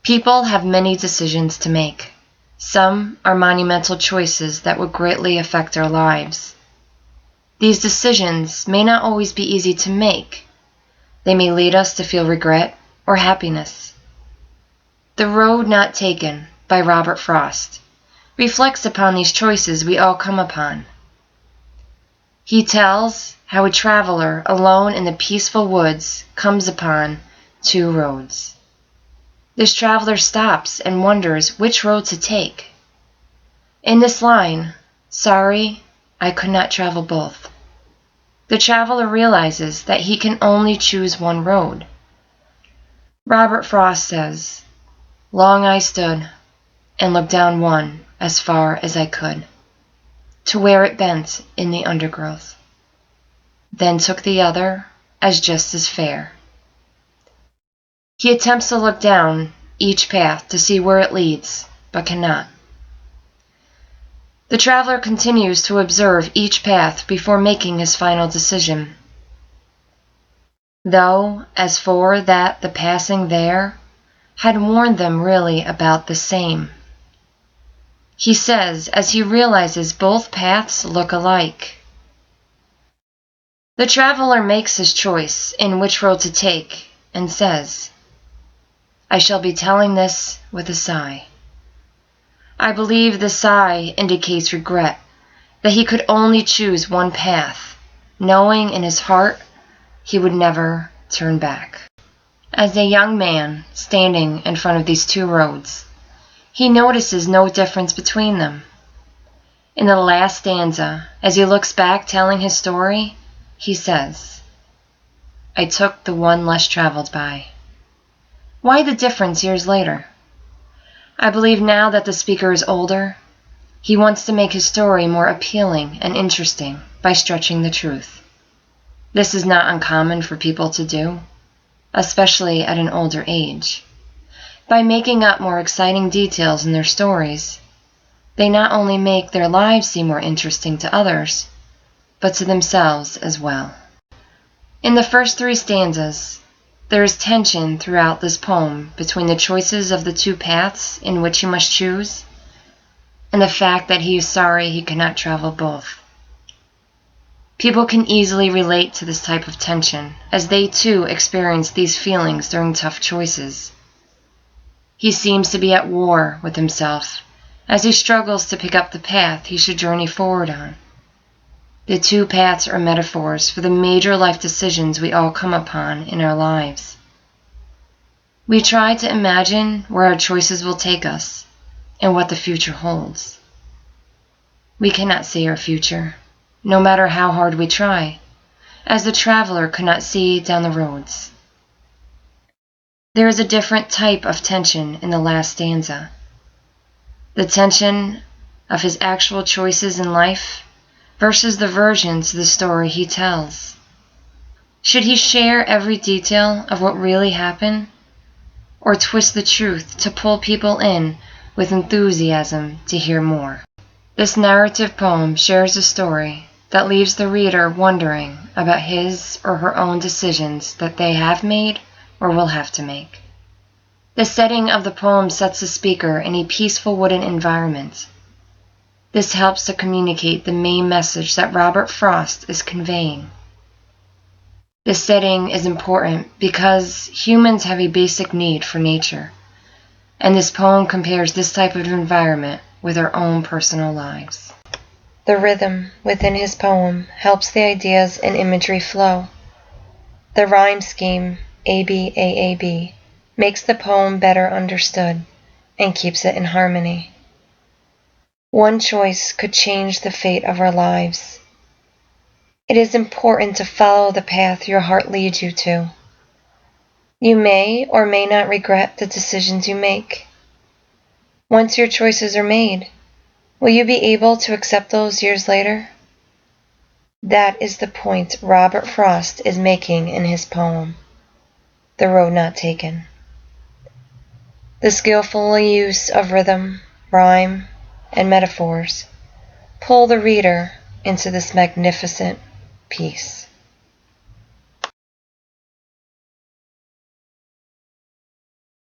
People have many decisions to make. Some are monumental choices that would greatly affect our lives. These decisions may not always be easy to make. They may lead us to feel regret or happiness. The Road Not Taken by Robert Frost reflects upon these choices we all come upon. He tells how a traveler alone in the peaceful woods comes upon two roads. This traveler stops and wonders which road to take. In this line, "Sorry, I could not travel both," the traveler realizes that he can only choose one road. Robert Frost says, "Long I stood and looked down one as far as I could, to where it bent in the undergrowth, then took the other as just as fair." He attempts to look down each path to see where it leads, but cannot. The traveler continues to observe each path before making his final decision. Though, as for that the passing there had warned them really about the same, he says as he realizes both paths look alike. The traveler makes his choice in which road to take and says, "I shall be telling this with a sigh." I believe the sigh indicates regret, that he could only choose one path, knowing in his heart he would never turn back. As a young man standing in front of these two roads, he notices no difference between them. In the last stanza, as he looks back telling his story, he says, "I took the one less traveled by." Why the difference years later? I believe now that the speaker is older, he wants to make his story more appealing and interesting by stretching the truth. This is not uncommon for people to do, especially at an older age. By making up more exciting details in their stories, they not only make their lives seem more interesting to others, but to themselves as well. In the first three stanzas, there is tension throughout this poem between the choices of the two paths in which he must choose, and the fact that he is sorry he cannot travel both. People can easily relate to this type of tension, as they too experience these feelings during tough choices. He seems to be at war with himself, as he struggles to pick up the path he should journey forward on. The two paths are metaphors for the major life decisions we all come upon in our lives. We try to imagine where our choices will take us and what the future holds. We cannot see our future, no matter how hard we try, as the traveler could not see down the roads. There is a different type of tension in the last stanza. The tension of his actual choices in life versus the versions of the story he tells. Should he share every detail of what really happened, or twist the truth to pull people in with enthusiasm to hear more? This narrative poem shares a story that leaves the reader wondering about his or her own decisions that they have made or will have to make. The setting of the poem sets the speaker in a peaceful wooden environment. This helps to communicate the main message that Robert Frost is conveying. This setting is important because humans have a basic need for nature, and this poem compares this type of environment with our own personal lives. The rhythm within his poem helps the ideas and imagery flow. The rhyme scheme, ABAAB, makes the poem better understood and keeps it in harmony. One choice could change the fate of our lives. It is important to follow the path your heart leads you to. You may or may not regret the decisions you make. Once your choices are made, will you be able to accept those years later? That is the point Robert Frost is making in his poem, The Road Not Taken. The skillful use of rhythm, rhyme, and metaphors pull the reader into this magnificent piece.